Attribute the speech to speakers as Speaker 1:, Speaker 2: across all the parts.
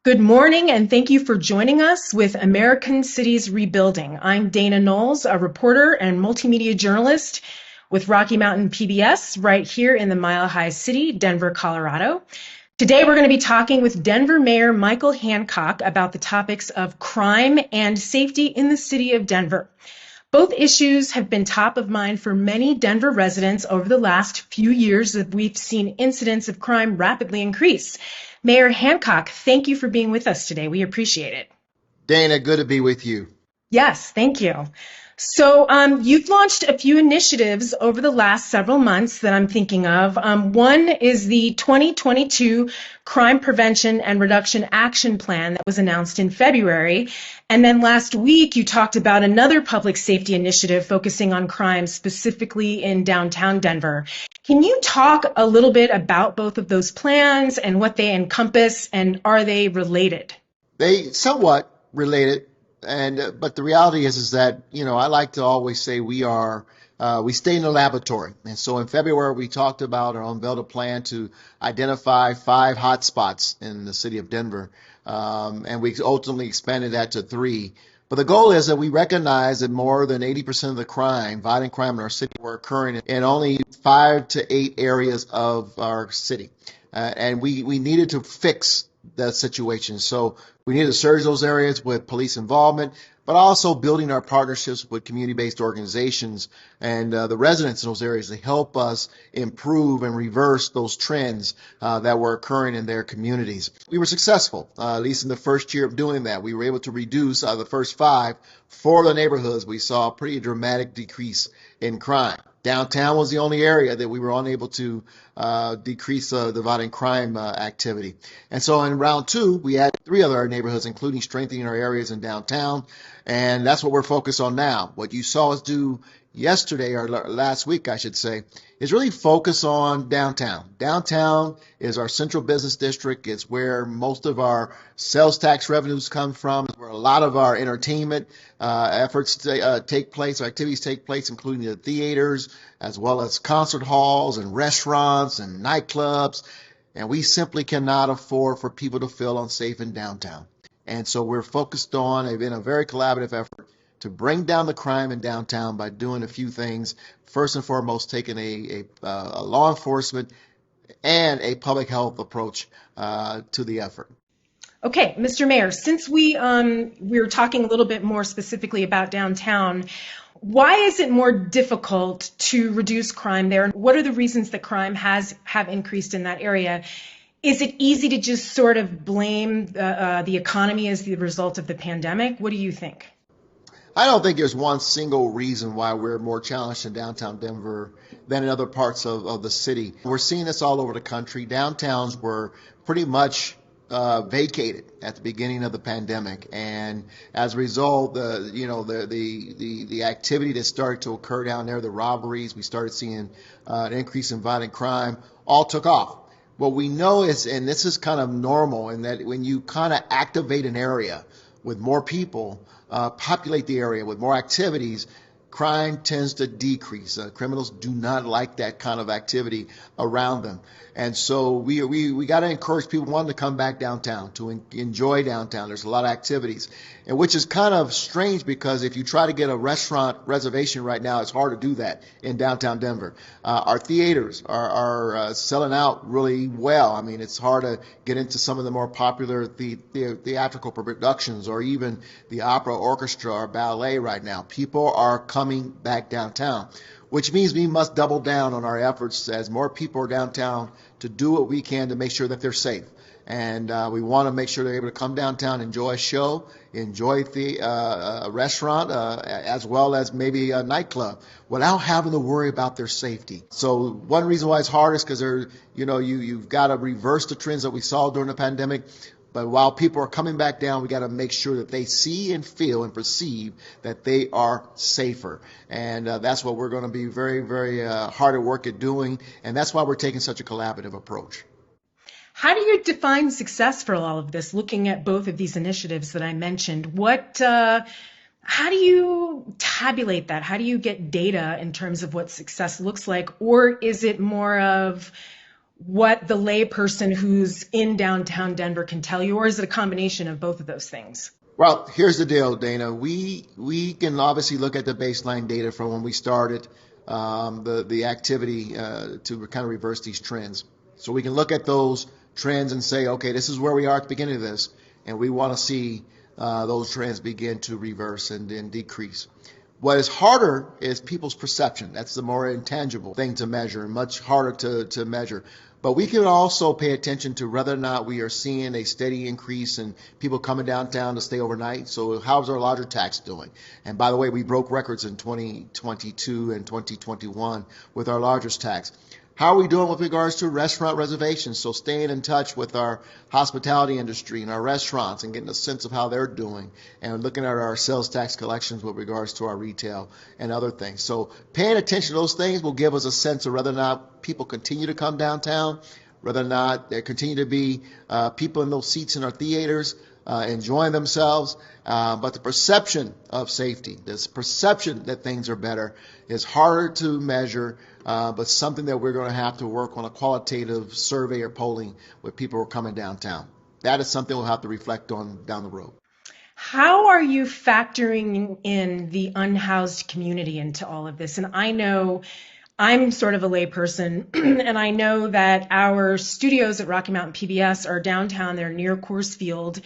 Speaker 1: Good morning, and thank you for joining us with American Cities Rebuilding. I'm Dana Knowles, a reporter and multimedia journalist with Rocky Mountain PBS right here in the Mile High City, Denver, Colorado. Today, we're going to be talking with Denver Mayor Michael Hancock about the topics of crime and safety in the city of Denver. Both issues have been top of mind for many Denver residents over the last few years that we've seen incidents of crime rapidly increase. Mayor Hancock, thank you for being with us today. We appreciate it.
Speaker 2: Dana, good to be with you.
Speaker 1: Yes, thank you. So you've launched a few initiatives over the last several months that I'm thinking of. One is the 2022 Crime Prevention and Reduction Action Plan that was announced in February. And then last week, you talked about another public safety initiative focusing on crime, specifically in downtown Denver. Can you talk a little bit about both of those plans and what they encompass, and are they related?
Speaker 2: They somewhat related, and but the reality is that I like to always say we stay in the laboratory. And so in February we talked about or unveiled a plan to identify 5 hotspots in the city of Denver, and we ultimately expanded that to 3. But the goal is that we recognize that more than 80% of the violent crime in our city, were occurring in only 5 to 8 areas of our city. And we needed to fix that situation. So we needed to surge those areas with police involvement, but also building our partnerships with community-based organizations and the residents in those areas to help us improve and reverse those trends that were occurring in their communities. We were successful, at least in the first year of doing that. We were able to reduce the first 5, 4 of the neighborhoods. We saw a pretty dramatic decrease in crime. Downtown was the only area that we were unable to decrease the violent crime activity. And so in round 2, we added 3 other neighborhoods, including strengthening our areas in downtown. And that's what we're focused on now. What you saw us do yesterday, or last week, I should say, is really focus on downtown. Downtown is our central business district. It's where most of our sales tax revenues come from. It's where a lot of our entertainment efforts take place, our activities take place, including the theaters, as well as concert halls and restaurants and nightclubs. And we simply cannot afford for people to feel unsafe in downtown. And so we're focused on, in a very collaborative effort, to bring down the crime in downtown by doing a few things. First and foremost, taking a law enforcement and a public health approach to the effort.
Speaker 1: Okay, Mr. Mayor, since we were talking a little bit more specifically about downtown, why is it more difficult to reduce crime there? What are the reasons that crime have increased in that area? Is it easy to just sort of blame the economy as the result of the pandemic? What do you think?
Speaker 2: I don't think there's one single reason why we're more challenged in downtown Denver than in other parts of the city. We're seeing this all over the country. Downtowns were pretty much vacated at the beginning of the pandemic, and as a result, the activity that started to occur down there, the robberies, we started seeing an increase in violent crime, all took off. What we know is, and this is kind of normal, in that when you kind of activate an area with more people, populate the area with more activities, crime tends to decrease. Criminals do not like that kind of activity around them. And so we got to encourage people, one, to come back downtown, to enjoy downtown. There's a lot of activities, and which is kind of strange because if you try to get a restaurant reservation right now, it's hard to do that in downtown Denver. Our theaters are selling out really well. I mean, it's hard to get into some of the more popular theatrical productions, or even the opera, orchestra, or ballet right now. People are coming back downtown, which means we must double down on our efforts as more people are downtown to do what we can to make sure that they're safe. And we want to make sure they're able to come downtown, enjoy a show, enjoy a restaurant, as well as maybe a nightclub, without having to worry about their safety. So one reason why it's hard is because you've got to reverse the trends that we saw during the pandemic. But while people are coming back down, we got to make sure that they see and feel and perceive that they are safer. And that's what we're going to be very, very hard at work at doing. And that's why we're taking such a collaborative approach.
Speaker 1: How do you define success for all of this, looking at both of these initiatives that I mentioned? How do you tabulate that? How do you get data in terms of what success looks like? Or is it more of what the layperson who's in downtown Denver can tell you, or is it a combination of both of those things?
Speaker 2: Well, here's the deal, Dana. We can obviously look at the baseline data from when we started the activity to kind of reverse these trends. So we can look at those trends and say, okay, this is where we are at the beginning of this, and we want to see those trends begin to reverse and then decrease. What is harder is people's perception. That's the more intangible thing to measure, and much harder to measure. But we can also pay attention to whether or not we are seeing a steady increase in people coming downtown to stay overnight. So how's our lodger tax doing? And by the way, we broke records in 2022 and 2021 with our lodgers tax. How are we doing with regards to restaurant reservations? So staying in touch with our hospitality industry and our restaurants and getting a sense of how they're doing, and looking at our sales tax collections with regards to our retail and other things. So paying attention to those things will give us a sense of whether or not people continue to come downtown, whether or not there continue to be people in those seats in our theaters enjoying themselves. But the perception of safety, this perception that things are better, is harder to measure, but something that we're going to have to work on a qualitative survey or polling with people who are coming downtown. That is something we'll have to reflect on down the road.
Speaker 1: How are you factoring in the unhoused community into all of this? And I know I'm sort of a layperson, and I know that our studios at Rocky Mountain PBS are downtown. They're near Coors Field.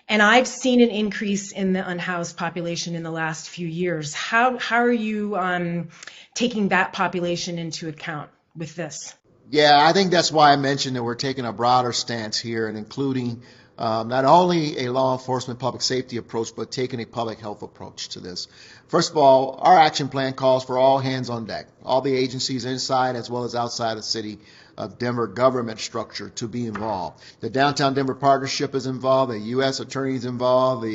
Speaker 1: And I've seen an increase in the unhoused population in the last few years. How are you taking that population into account with this?
Speaker 2: Yeah, I think that's why I mentioned that we're taking a broader stance here and including not only a law enforcement public safety approach, but taking a public health approach to this. First of all, our action plan calls for all hands on deck, all the agencies inside as well as outside the city of Denver government structure to be involved. The Downtown Denver Partnership is involved, the U.S. Attorney is involved,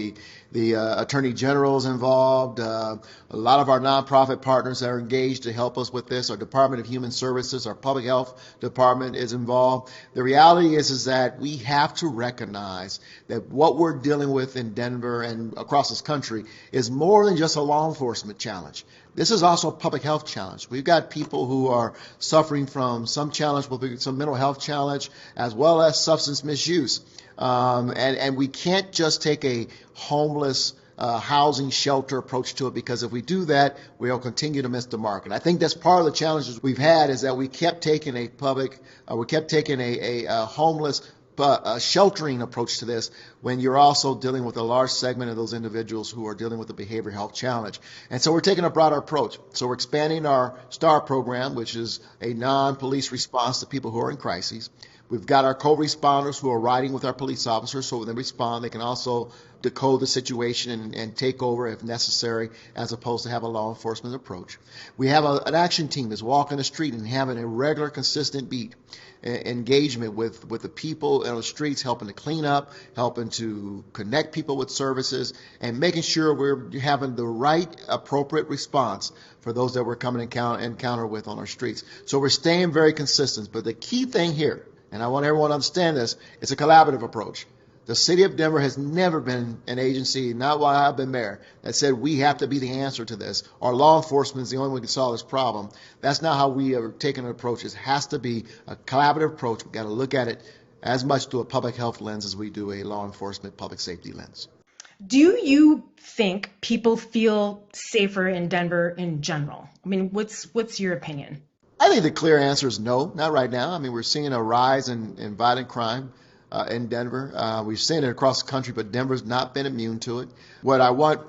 Speaker 2: the Attorney General is involved, a lot of our nonprofit partners are engaged to help us with this. Our Department of Human Services, our Public Health Department is involved. The reality is that we have to recognize that what we're dealing with in Denver and across this country is more than just a law enforcement challenge. This is also a public health challenge. We've got people who are suffering from some challenge, some mental health challenge, as well as substance misuse. And we can't just take a homeless housing shelter approach to it, because if we do that, we'll continue to miss the mark. And I think that's part of the challenges we've had, is that we kept taking a homeless a sheltering approach to this when you're also dealing with a large segment of those individuals who are dealing with a behavioral health challenge. And so we're taking a broader approach. So we're expanding our STAR program, which is a non-police response to people who are in crises. We've got our co-responders who are riding with our police officers, so when they respond, they can also decode the situation and take over if necessary, as opposed to have a law enforcement approach. We have an action team that's walking the street and having a regular, consistent beat engagement with the people on the streets, helping to clean up, helping to connect people with services, and making sure we're having the right, appropriate response for those that we're coming encounter with on our streets. So we're staying very consistent. But the key thing here, and I want everyone to understand this, it's a collaborative approach. The city of Denver has never been an agency, not while I've been mayor, that said we have to be the answer to this, or law enforcement is the only one who can solve this problem. That's not how we are taking an approach. It has to be a collaborative approach. We've got to look at it as much through a public health lens as we do a law enforcement public safety lens.
Speaker 1: Do you think people feel safer in Denver in general? I mean, what's your opinion?
Speaker 2: I think the clear answer is no, not right now. I mean, we're seeing a rise in violent crime in Denver. We've seen it across the country, but Denver's not been immune to it. What I want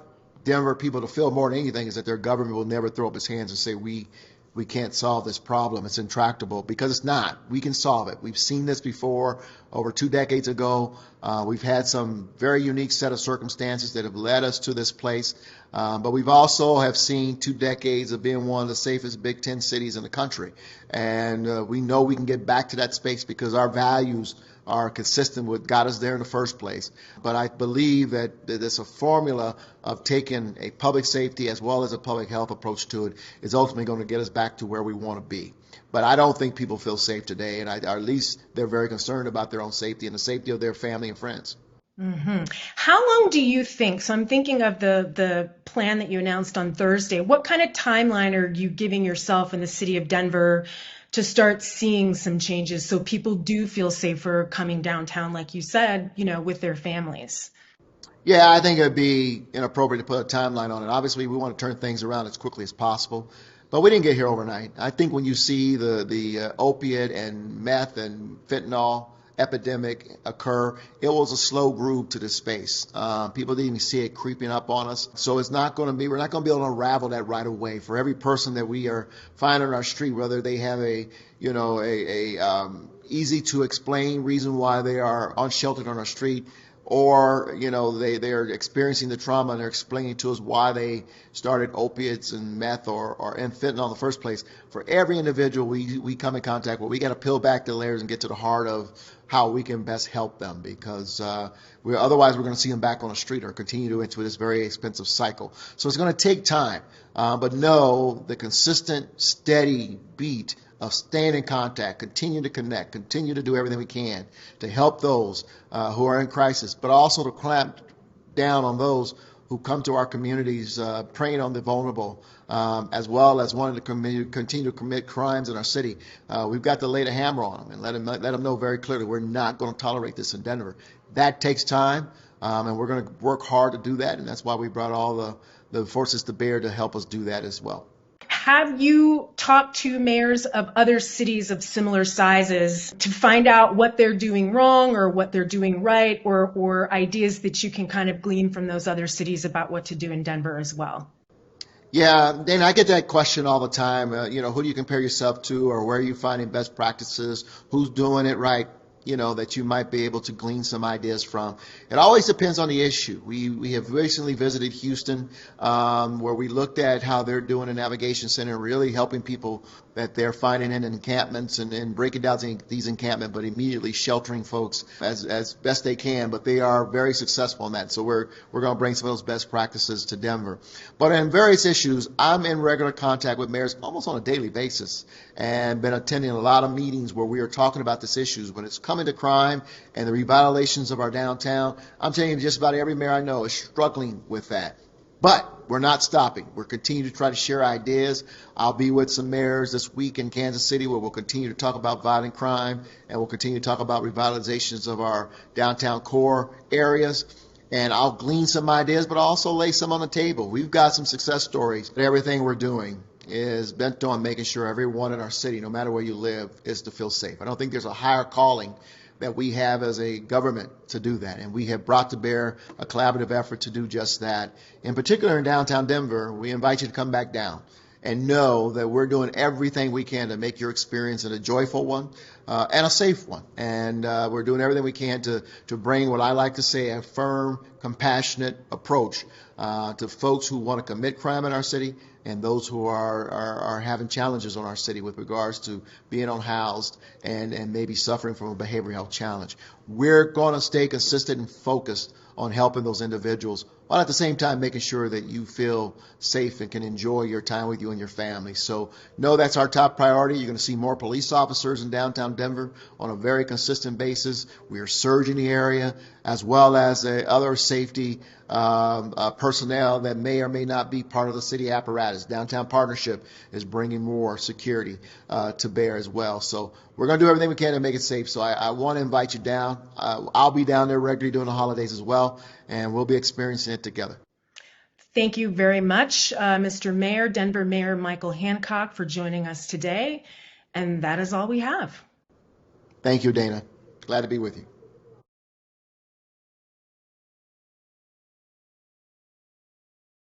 Speaker 2: Denver people to feel more than anything is that their government will never throw up its hands and say, we can't solve this problem. It's intractable, because it's not. We can solve it. We've seen this before over 2 decades ago. We've had some very unique set of circumstances that have led us to this place. But we've also have seen 2 decades of being one of the safest Big Ten cities in the country. And we know we can get back to that space because our values are consistent with got us there in the first place. But I believe that there's a formula of taking a public safety as well as a public health approach to it is ultimately going to get us back to where we want to be. But I don't think people feel safe today, and or at least they're very concerned about their own safety and the safety of their family and friends.
Speaker 1: Mm-hmm. How long do you think, so I'm thinking of the plan that you announced on Thursday, what kind of timeline are you giving yourself in the city of Denver to start seeing some changes so people do feel safer coming downtown, like you said, with their families?
Speaker 2: Yeah, I think it would be inappropriate to put a timeline on it. Obviously, we want to turn things around as quickly as possible, but we didn't get here overnight. I think when you see the opiate and meth and fentanyl epidemic occur, it was a slow groove to this space. People didn't even see it creeping up on us, so we're not going to be able to unravel that right away. For every person that we are finding on our street, whether they have a easy to explain reason why they are unsheltered on our street, or they're experiencing the trauma and they're explaining to us why they started opiates and meth or fentanyl in the first place. For every individual we come in contact with, we got to peel back the layers and get to the heart of how we can best help them, because otherwise we're going to see them back on the street or continue into this very expensive cycle. So it's going to take time, but know the consistent, steady beat of staying in contact, continue to connect, continue to do everything we can to help those who are in crisis, but also to clamp down on those who come to our communities preying on the vulnerable, as well as wanting to continue to commit crimes in our city. We've got to lay the hammer on them and let them know very clearly we're not going to tolerate this in Denver. That takes time, and we're going to work hard to do that, and that's why we brought all the forces to bear to help us do that as well.
Speaker 1: Have you talked to mayors of other cities of similar sizes to find out what they're doing wrong or what they're doing right, or ideas that you can kind of glean from those other cities about what to do in Denver as well?
Speaker 2: Yeah, Dana, I get that question all the time. Who do you compare yourself to, or where are you finding best practices? Who's doing it right? That you might be able to glean some ideas from. It always depends on the issue. We have recently visited Houston, where we looked at how they're doing a navigation center, really helping people that they're finding in encampments and breaking down these encampments, but immediately sheltering folks as best they can. But they are very successful in that. So we're going to bring some of those best practices to Denver. But in various issues, I'm in regular contact with mayors almost on a daily basis, and been attending a lot of meetings where we are talking about these issues. When it's coming to crime and the revitalizations of our downtown, I'm telling you, just about every mayor I know is struggling with that. But we're not stopping. We're continuing to try to share ideas. I'll be with some mayors this week in Kansas City, where we'll continue to talk about violent crime, and we'll continue to talk about revitalizations of our downtown core areas. And I'll glean some ideas, but also lay some on the table. We've got some success stories. But everything we're doing is bent on making sure everyone in our city, no matter where you live, is to feel safe. I don't think there's a higher calling that we have as a government to do that. And we have brought to bear a collaborative effort to do just that. In particular, in downtown Denver, we invite you to come back down and know that we're doing everything we can to make your experience a joyful one and a safe one. And we're doing everything we can to bring what I like to say a firm, compassionate approach to folks who want to commit crime in our city and those who are having challenges on our city with regards to being unhoused and maybe suffering from a behavioral health challenge. We're going to stay consistent and focused on helping those individuals, while at the same time making sure that you feel safe and can enjoy your time with you and your family. So know that's our top priority. You're going to see more police officers in downtown Denver on a very consistent basis. We are surging the area, as well as other safety personnel that may or may not be part of the city apparatus. Downtown Partnership is bringing more security to bear as well. So we're going to do everything we can to make it safe. So I want to invite you down. I'll be down there regularly during the holidays as well, and we'll be experiencing it together.
Speaker 1: Thank you very much, Mr. Mayor, Denver Mayor Michael Hancock, for joining us today. And that is all we have.
Speaker 2: Thank you, Dana. Glad to be with you.